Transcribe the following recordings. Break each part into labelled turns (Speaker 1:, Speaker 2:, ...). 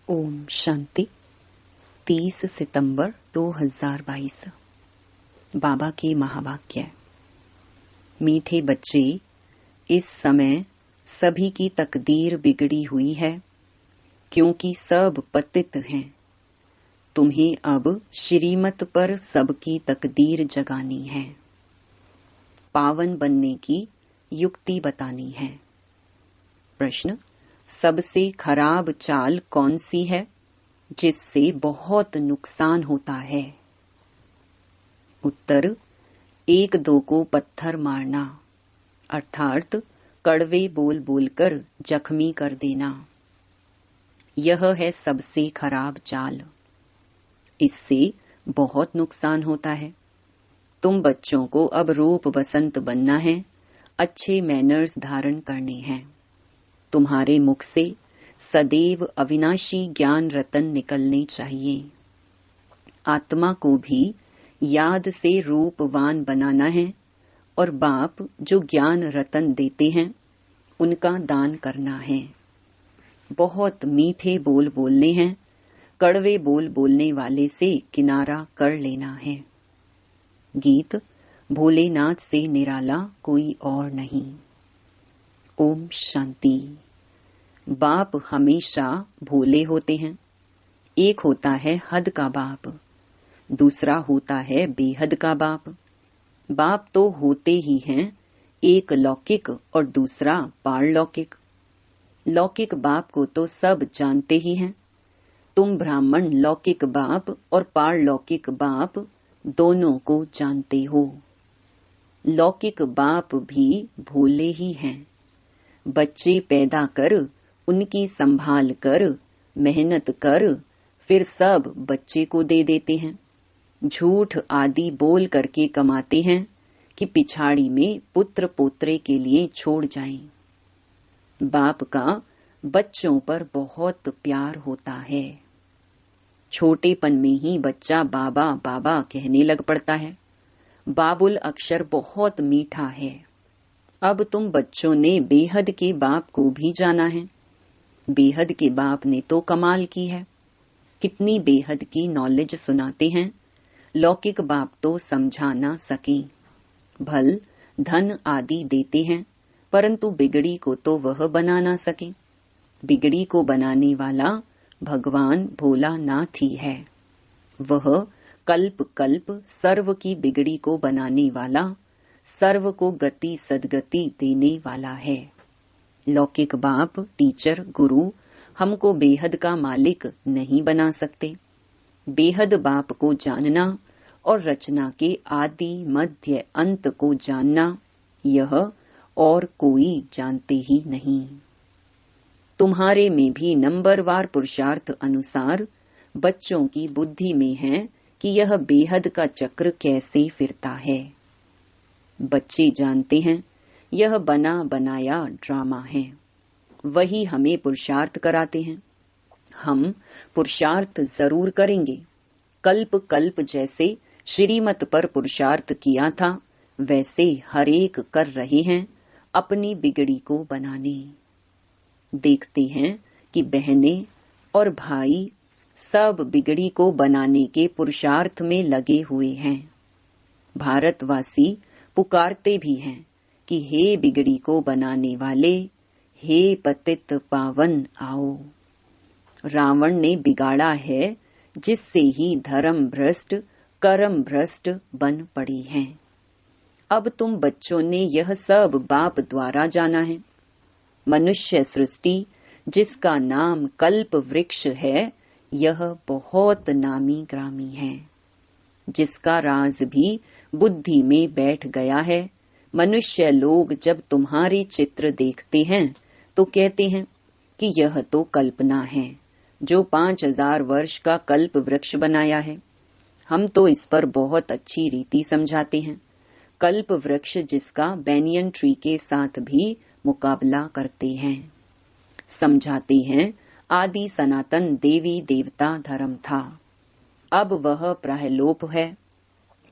Speaker 1: ओम शांति। 30 सितंबर 2022। बाबा के महावाक्य। मीठे बच्चे, इस समय सभी की तकदीर बिगड़ी हुई है, क्योंकि सब पतित हैं। तुम्हें अब श्रीमत पर सबकी तकदीर जगानी है, पावन बनने की युक्ति बतानी है। प्रश्न: सबसे खराब चाल कौन सी है जिससे बहुत नुकसान होता है? उत्तर: एक दो को पत्थर मारना, अर्थात कड़वे बोल बोलकर जख्मी कर देना। यह है सबसे खराब चाल। इससे बहुत नुकसान होता है। तुम बच्चों को अब रूप बसंत बनना है, अच्छे मैनर्स धारण करने हैं। तुम्हारे मुख से सदैव अविनाशी ज्ञान रतन निकलने चाहिए। आत्मा को भी याद से रूपवान बनाना है और बाप जो ज्ञान रतन देते हैं उनका दान करना है। बहुत मीठे बोल बोलने हैं, कड़वे बोल बोलने वाले से किनारा कर लेना है। गीत: भोलेनाथ से निराला कोई और नहीं। ओम शांति। बाप हमेशा भोले होते हैं। एक होता है हद का बाप, दूसरा होता है बेहद का बाप। बाप तो होते ही हैं, एक लौकिक और दूसरा पारलौकिक। लौकिक बाप को तो सब जानते ही हैं। तुम ब्राह्मण लौकिक बाप और पारलौकिक बाप दोनों को जानते हो। लौकिक बाप भी भोले ही हैं। बच्चे पैदा कर, उनकी संभाल कर, मेहनत कर, फिर सब बच्चे को दे देते हैं। झूठ आदि बोल करके कमाते हैं कि पिछाड़ी में पुत्र पोत्रे के लिए छोड़ जाएं। बाप का बच्चों पर बहुत प्यार होता है। छोटेपन में ही बच्चा बाबा बाबा कहने लग पड़ता है। बाबुल अक्षर बहुत मीठा है। अब तुम बच्चों ने बेहद के बाप को भी जाना है। बेहद के बाप ने तो कमाल की है। कितनी बेहद की नॉलेज सुनाते हैं। लौकिक बाप तो समझा ना सके। भल धन आदि देते हैं, परंतु बिगड़ी को तो वह बना ना सके। बिगड़ी को बनाने वाला भगवान भोलानाथ ही है। वह कल्प कल्प सर्व की बिगड़ी को बनाने वाला, सर्व को गति सदगति देने वाला है। लौकिक बाप, टीचर, गुरु हमको बेहद का मालिक नहीं बना सकते। बेहद बाप को जानना और रचना के आदि मध्य अंत को जानना, यह और कोई जानते ही नहीं। तुम्हारे में भी नंबरवार पुरुषार्थ अनुसार बच्चों की बुद्धि में है कि यह बेहद का चक्र कैसे फिरता है। बच्चे जानते हैं यह बना बनाया ड्रामा है। वही हमें पुरुषार्थ कराते हैं। हम पुरुषार्थ जरूर करेंगे। कल्प कल्प जैसे श्रीमत पर पुरुषार्थ किया था, वैसे हर एक कर रहे हैं अपनी बिगड़ी को बनाने। देखते हैं कि बहनें और भाई सब बिगड़ी को बनाने के पुरुषार्थ में लगे हुए हैं। भारतवासी पुकारते भी हैं कि हे बिगड़ी को बनाने वाले, हे पतित पावन आओ। रावण ने बिगाड़ा है, जिससे ही धर्म भ्रष्ट कर्म भ्रष्ट बन पड़ी हैं। अब तुम बच्चों ने यह सब बाप द्वारा जाना है। मनुष्य सृष्टि जिसका नाम कल्प वृक्ष है, यह बहुत नामी ग्रामी है। जिसका राज भी बुद्धि में बैठ गया है। मनुष्य लोग जब तुम्हारे चित्र देखते हैं तो कहते हैं कि यह तो कल्पना है, जो 5000 वर्ष का कल्प वृक्ष बनाया है। हम तो इस पर बहुत अच्छी रीति समझाते हैं। कल्प वृक्ष जिसका बैनियन ट्री के साथ भी मुकाबला करते हैं। समझाते हैं आदि सनातन देवी देवता धर्म था, अब वह प्रायलोप है।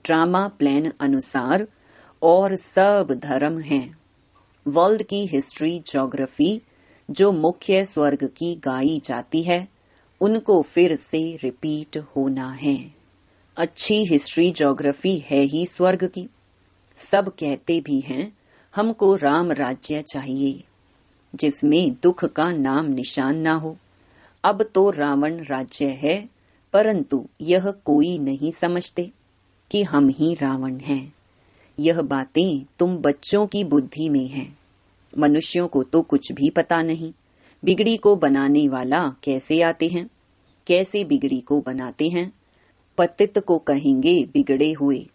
Speaker 1: ड्रामा प्लान अनुसार और सब धर्म हैं। वर्ल्ड की हिस्ट्री ज्योग्राफी जो मुख्य स्वर्ग की गाई जाती है, उनको फिर से रिपीट होना है। अच्छी हिस्ट्री ज्योग्राफी है ही स्वर्ग की। सब कहते भी हैं हमको राम राज्य चाहिए, जिसमें दुख का नाम निशान ना हो। अब तो रावण राज्य है, परंतु यह कोई नहीं समझते कि हम ही रावण हैं। यह बातें तुम बच्चों की बुद्धि में हैं। मनुष्यों को तो कुछ भी पता नहीं। बिगड़ी को बनाने वाला कैसे आते हैं, कैसे बिगड़ी को बनाते हैं। पतित को कहेंगे बिगड़े हुए।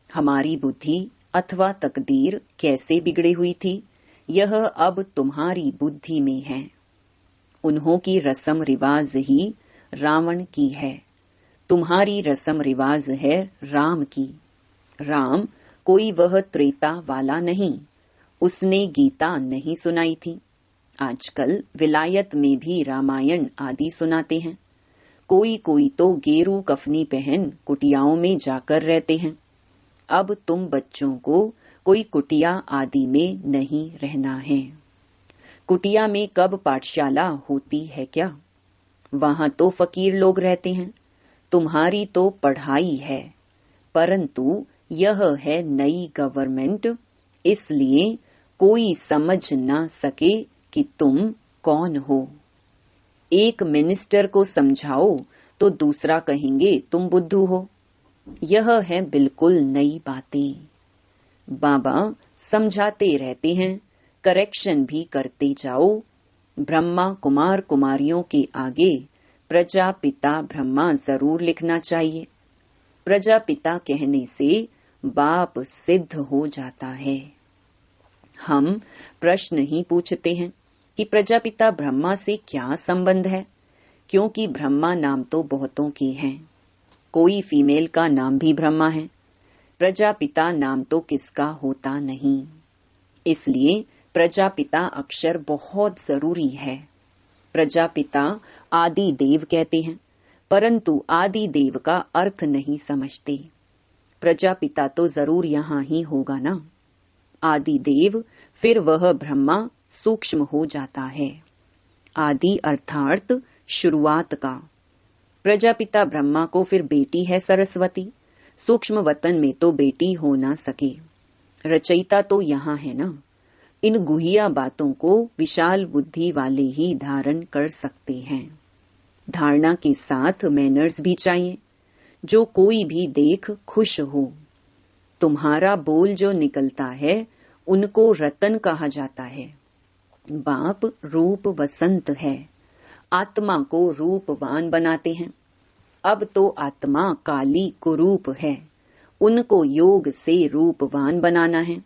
Speaker 1: हमारी बुद्धि अथवा तकदीर कैसे बिगड़ी हुई थी, यह अब तुम्हारी बुद्धि में है। उन्हों की रस्म रिवाज ही रावण की है, तुम्हारी रस्म रिवाज है राम की। राम कोई वह त्रेता वाला नहीं, उसने गीता नहीं सुनाई थी। आजकल विलायत में भी रामायण आदि सुनाते हैं। कोई कोई तो गेरू कफनी पहन कुटियाओं में जाकर रहते हैं। अब तुम बच्चों को कोई कुटिया आदि में नहीं रहना है। कुटिया में कब पाठशाला होती है क्या? वहां तो फकीर लोग रहते हैं। तुम्हारी तो पढ़ाई है, परंतु यह है नई गवर्नमेंट, इसलिए कोई समझ ना सके कि तुम कौन हो। एक मिनिस्टर को समझाओ तो दूसरा कहेंगे तुम बुद्धू हो। यह है बिल्कुल नई बातें। बाबा समझाते रहते हैं, करेक्शन भी करते जाओ। ब्रह्मा कुमार कुमारियों के आगे प्रजापिता ब्रह्मा जरूर लिखना चाहिए। प्रजापिता कहने से बाप सिद्ध हो जाता है। हम प्रश्न ही पूछते हैं कि प्रजापिता ब्रह्मा से क्या संबंध है, क्योंकि ब्रह्मा नाम तो बहुतों के हैं। कोई फीमेल का नाम भी ब्रह्मा है। प्रजापिता नाम तो किसका होता नहीं। इसलिए प्रजापिता अक्षर बहुत जरूरी है। प्रजापिता आदि देव कहते हैं, परंतु आदि देव का अर्थ नहीं समझते। प्रजापिता तो जरूर यहाँ ही होगा ना। आदि देव फिर वह ब्रह्मा सूक्ष्म हो जाता है। आदि अर्थात शुरुआत का। प्रजापिता ब्रह्मा को फिर बेटी है सरस्वती। सूक्ष्म वतन में तो बेटी हो ना सके। रचयिता तो यहाँ है ना। इन गुहिया बातों को विशाल बुद्धि वाले ही धारण कर सकते हैं। धारणा के साथ मैनर्स भी चाहिए, जो कोई भी देख खुश हो। तुम्हारा बोल जो निकलता है उनको रतन कहा जाता है। बाप रूप वसंत है, आत्मा को रूपवान बनाते हैं। अब तो आत्मा काली कुरूप है, उनको योग से रूपवान बनाना है।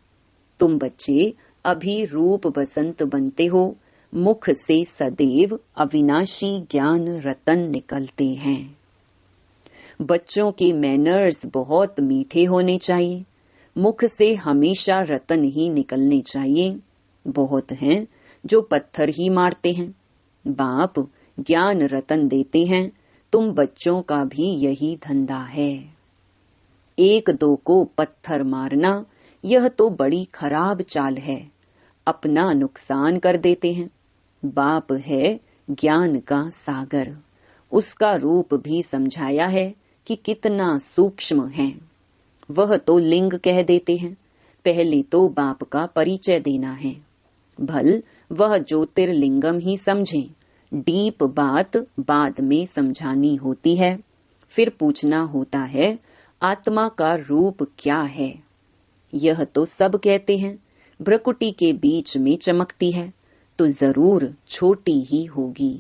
Speaker 1: तुम बच्चे अभी रूप बसंत बनते हो। मुख से सदैव अविनाशी ज्ञान रतन निकलते हैं। बच्चों के मैनर्स बहुत मीठे होने चाहिए। मुख से हमेशा रतन ही निकलने चाहिए। बहुत हैं जो पत्थर ही मारते हैं। बाप ज्ञान रतन देते हैं। तुम बच्चों का भी यही धंधा है। एक दो को पत्थर मारना यह तो बड़ी खराब चाल है। अपना नुकसान कर देते हैं। बाप है ज्ञान का सागर। उसका रूप भी समझाया है कि कितना सूक्ष्म है। वह तो लिंग कह देते हैं। पहले तो बाप का परिचय देना है। भल वह ज्योतिर्लिंगम ही समझें। डीप बात बाद में समझानी होती है। फिर पूछना होता है आत्मा का रूप क्या है। यह तो सब कहते हैं भ्रकुटी के बीच में चमकती है, तो जरूर छोटी ही होगी।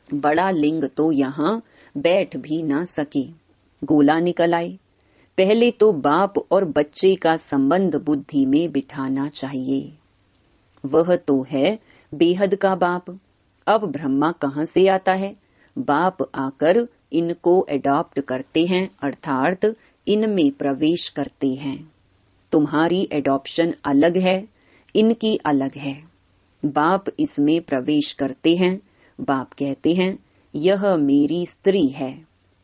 Speaker 1: बड़ा लिंग तो यहाँ बैठ भी ना सके, गोला निकल आए। पहले तो बाप और बच्चे का संबंध बुद्धि में बिठाना चाहिए। वह तो है बेहद का बाप। अब ब्रह्मा कहाँ से आता है? बाप आकर इनको एडॉप्ट करते हैं, अर्थात इनमें प्रवेश करते हैं। तुम्हारी एडॉप्शन अलग है, इनकी अलग है। बाप इसमें प्रवेश करते हैं। बाप कहते हैं यह मेरी स्त्री है,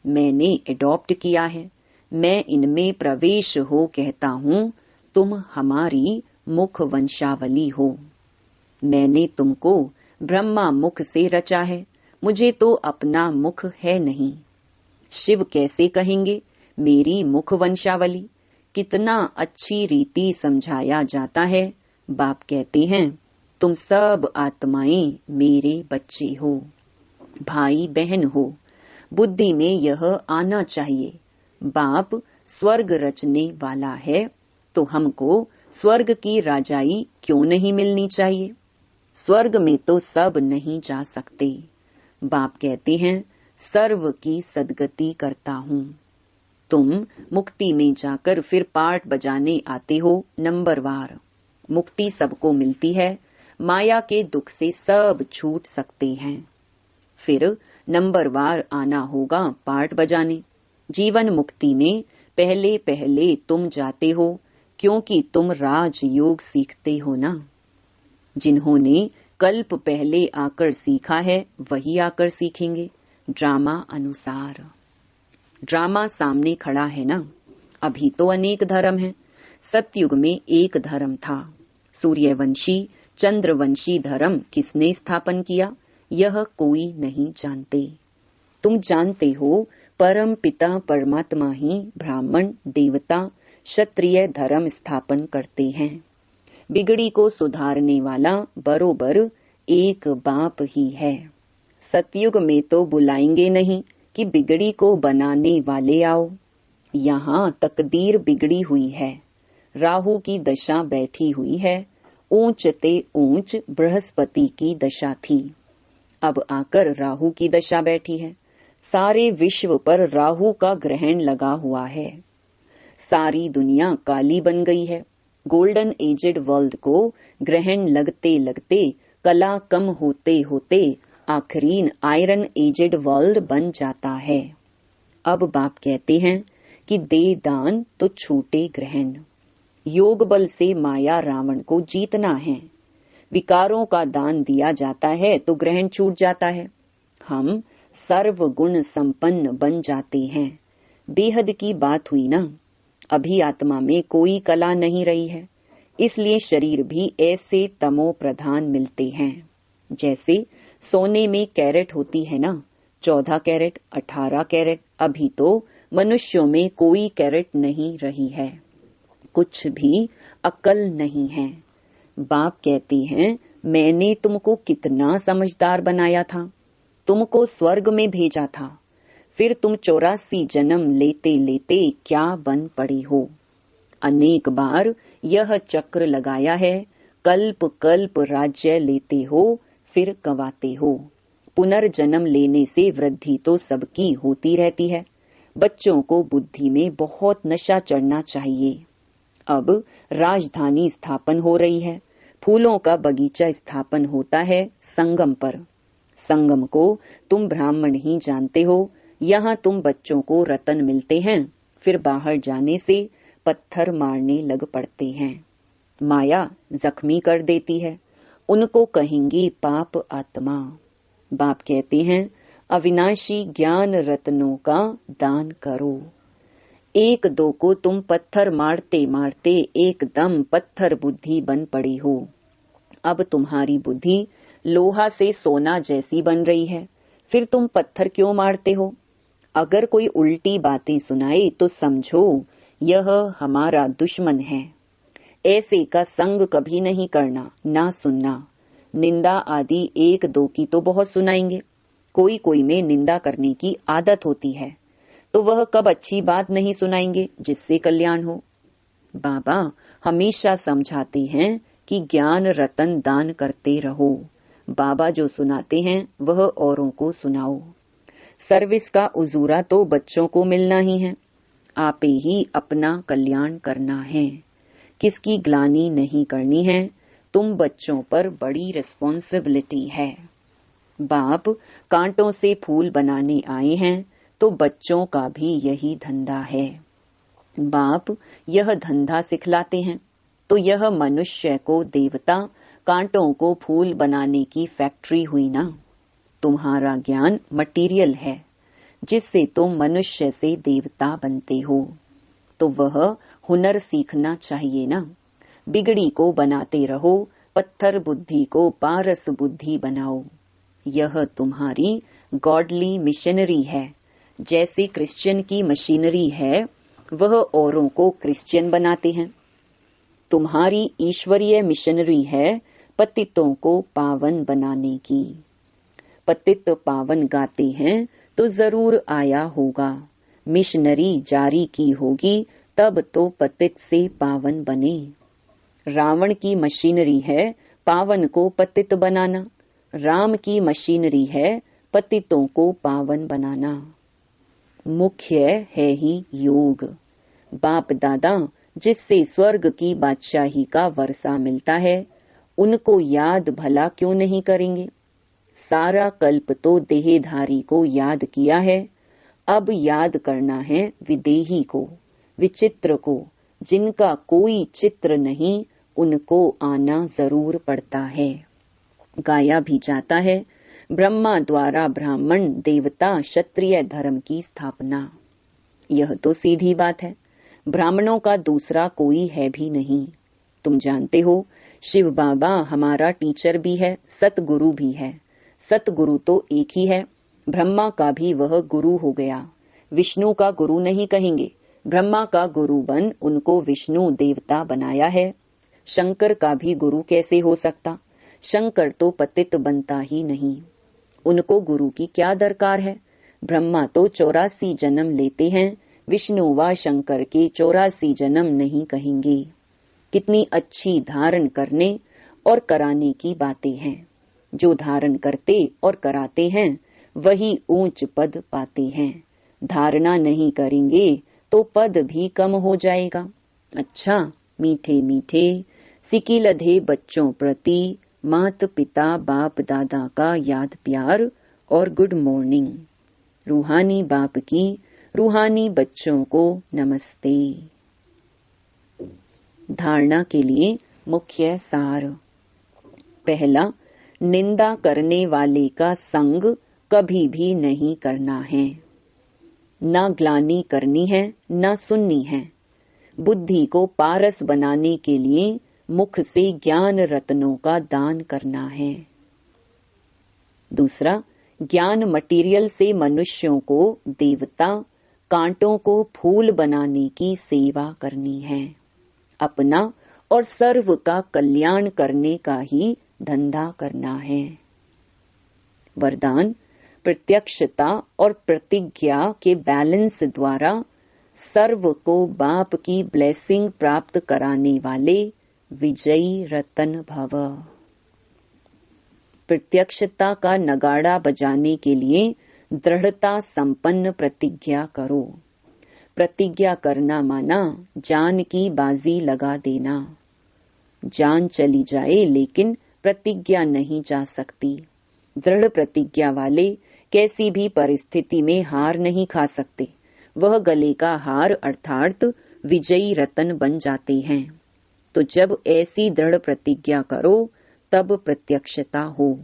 Speaker 1: मैंने एडॉप्ट किया है, मैं इनमें प्रवेश हो कहता हूँ। तुम हमारी मुख वंशावली हो। मैंने तुमको ब्रह्मा मुख से रचा है, मुझे तो अपना मुख है नहीं। शिव कैसे कहेंगे मेरी मुख वंशावली। कितना अच्छी रीति समझाया जाता है। बाप कहते हैं तुम सब आत्माएं मेरे बच्चे हो, भाई बहन हो। बुद्धि में यह आना चाहिए, बाप स्वर्ग रचने वाला है तो हमको स्वर्ग की राजाई क्यों नहीं मिलनी चाहिए। स्वर्ग में तो सब नहीं जा सकते। बाप कहते हैं सर्व की सद्गति करता हूँ। तुम मुक्ति में जाकर फिर पाठ बजाने आते हो नंबरवार। मुक्ति सबको मिलती है, माया के दुख से सब छूट सकते हैं। फिर नंबरवार आना होगा पाठ बजाने। जीवन मुक्ति में पहले पहले तुम जाते हो, क्योंकि तुम राजयोग सीखते हो ना। जिन्होंने कल्प पहले आकर सीखा है वही आकर सीखेंगे ड्रामा अनुसार। ड्रामा सामने खड़ा है ना। अभी तो अनेक धर्म हैं। सतयुग में एक धर्म था। सूर्यवंशी चंद्रवंशी धर्म किसने स्थापन किया यह कोई नहीं जानते। तुम जानते हो परम पिता परमात्मा ही ब्राह्मण देवता क्षत्रिय धर्म स्थापन करते हैं। बिगड़ी को सुधारने वाला बरोबर एक बाप ही है। सतयुग में तो बुलाएंगे नहीं कि बिगड़ी को बनाने वाले आओ। यहाँ तकदीर बिगड़ी हुई है। राहु की दशा बैठी हुई है। ऊंचते ऊंच बृहस्पति की दशा थी, अब आकर राहु की दशा बैठी है। सारे विश्व पर राहु का ग्रहण लगा हुआ है। सारी दुनिया काली बन गई है। गोल्डन एजेड वर्ल्ड को ग्रहण लगते लगते कला कम होते होते आखिरीन आयरन एजेड वर्ल्ड बन जाता है। अब बाप कहते हैं कि दे दान तो छूटे ग्रहण। योग बल से माया रावण को जीतना है। विकारों का दान दिया जाता है तो ग्रहण छूट जाता है। हम सर्व गुण संपन्न बन जाते हैं। बेहद की बात हुई ना। अभी आत्मा में कोई कला नहीं रही है, इसलिए शरीर भी ऐसे तमो प्रधान मिलते हैं। जैसे सोने में कैरेट होती है ना, 14 कैरेट 18 कैरेट। अभी तो मनुष्यों में कोई कैरेट नहीं रही है, कुछ भी अकल नहीं है। बाप कहते हैं मैंने तुमको कितना समझदार बनाया था, तुमको स्वर्ग में भेजा था, फिर तुम 84 जन्म लेते लेते क्या बन पड़े हो। अनेक बार यह चक्र लगाया है। कल्प कल्प राज्य लेते हो फिर गवाते हो। पुनर्जन्म लेने से वृद्धि तो सबकी होती रहती है। बच्चों को बुद्धि में बहुत नशा चढ़ना चाहिए। अब राजधानी स्थापन हो रही है। फूलों का बगीचा स्थापन होता है संगम पर। संगम को तुम ब्राह्मण ही जानते हो। यहाँ तुम बच्चों को रतन मिलते हैं, फिर बाहर जाने से पत्थर मारने लग पड़ते हैं। माया जख्मी कर देती है। उनको कहेंगी पाप आत्मा। बाप कहते हैं अविनाशी ज्ञान रत्नों का दान करो। एक दो को तुम पत्थर मारते मारते एकदम पत्थर बुद्धि बन पड़ी हो। अब तुम्हारी बुद्धि लोहा से सोना जैसी बन रही है, फिर तुम पत्थर क्यों मारते हो। अगर कोई उल्टी बातें सुनाए तो समझो यह हमारा दुश्मन है। ऐसे का संग कभी नहीं करना, ना सुनना। निंदा आदि एक दो की तो बहुत सुनाएंगे। कोई कोई में निंदा करने की आदत होती है, तो वह कब अच्छी बात नहीं सुनाएंगे जिससे कल्याण हो। बाबा हमेशा समझाते हैं कि ज्ञान रतन दान करते रहो। बाबा जो सुनाते हैं वह औरों को सुनाओ। सर्विस का उजूरा तो बच्चों को मिलना ही है। आपे ही अपना कल्याण करना है, किसकी ग्लानि नहीं करनी है। तुम बच्चों पर बड़ी रिस्पॉन्सिबिलिटी है। बाप कांटों से फूल बनाने आए हैं, तो बच्चों का भी यही धंधा है। बाप यह धंधा सिखलाते हैं, तो यह मनुष्य को देवता, कांटों को फूल बनाने की फैक्ट्री हुई ना। तुम्हारा ज्ञान मटीरियल है, जिससे तुम मनुष्य से देवता बनते हो, तो वह हुनर सीखना चाहिए ना। बिगड़ी को बनाते रहो, पत्थर बुद्धि को पारस बुद्धि बनाओ। यह तुम्हारी गॉडली मिशनरी है। जैसे क्रिश्चियन की मशीनरी है, वह औरों को क्रिश्चियन बनाते हैं। तुम्हारी ईश्वरीय मिशनरी है पतितों को पावन बनाने की। पतित पावन गाते हैं तो जरूर आया होगा। मिशनरी जारी की होगी तब तो पतित से पावन बने। रावण की मशीनरी है पावन को पतित बनाना। राम की मशीनरी है पतितों को पावन बनाना। मुख्य है ही योग। बाप दादा जिससे स्वर्ग की बादशाही का वर्षा मिलता है, उनको याद भला क्यों नहीं करेंगे। सारा कल्प तो देहधारी को याद किया है, अब याद करना है विदेही को, विचित्र को। जिनका कोई चित्र नहीं, उनको आना जरूर पड़ता है। गाया भी जाता है, ब्रह्मा द्वारा ब्राह्मण देवता क्षत्रिय धर्म की स्थापना। यह तो सीधी बात है, ब्राह्मणों का दूसरा कोई है भी नहीं। तुम जानते हो, शिव बाबा हमारा टीचर भी है, सतगुरु भी है। सतगुरु तो एक ही है, ब्रह्मा का भी वह गुरु हो गया। विष्णु का गुरु नहीं कहेंगे, ब्रह्मा का गुरु बन उनको विष्णु देवता बनाया है। शंकर का भी गुरु कैसे हो सकता, शंकर तो पतित बनता ही नहीं। उनको गुरु की क्या दरकार है। ब्रह्मा तो 84 जन्म लेते हैं, विष्णु व शंकर के 84 जन्म नहीं कहेंगे। कितनी अच्छी धारण करने और कराने की बातें हैं। जो धारण करते और कराते हैं वही ऊंच पद पाते हैं। धारणा नहीं करेंगे तो पद भी कम हो जाएगा। अच्छा, मीठे मीठे सिकिलधे बच्चों प्रति माता पिता बाप दादा का याद प्यार और गुड मॉर्निंग। रूहानी बाप की रूहानी बच्चों को नमस्ते। धारणा के लिए मुख्य सार। पहला, निंदा करने वाले का संग कभी भी नहीं करना है। न ग्लानि करनी है न सुननी है। बुद्धि को पारस बनाने के लिए मुख से ज्ञान रत्नों का दान करना है। दूसरा, ज्ञान मटीरियल से मनुष्यों को देवता, कांटों को फूल बनाने की सेवा करनी है। अपना और सर्व का कल्याण करने का ही धंधा करना है। वरदान, प्रत्यक्षता और प्रतिज्ञा के बैलेंस द्वारा सर्व को बाप की ब्लेसिंग प्राप्त कराने वाले विजयी रतन भव। प्रत्यक्षता का नगाड़ा बजाने के लिए दृढ़ता संपन्न प्रतिज्ञा करो। प्रतिज्ञा करना माना जान की बाजी लगा देना। जान चली जाए लेकिन प्रतिज्ञा नहीं जा सकती। दृढ़ प्रतिज्ञा वाले कैसी भी परिस्थिति में हार नहीं खा सकते। वह गले का हार अर्थात विजयी रतन बन जाते हैं। तो जब ऐसी दृढ़ प्रतिज्ञा करो तब प्रत्यक्षता हो।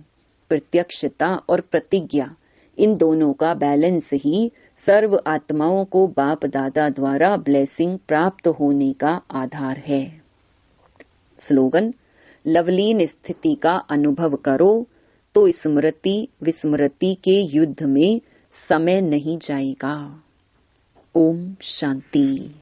Speaker 1: प्रत्यक्षता और प्रतिज्ञा, इन दोनों का बैलेंस ही सर्व आत्माओं को बाप दादा द्वारा ब्लेसिंग प्राप्त होने का आधार है। स्लोगन, लवलीन स्थिति का अनुभव करो तो स्मृति विस्मृति के युद्ध में समय नहीं जाएगा। ओम शांति।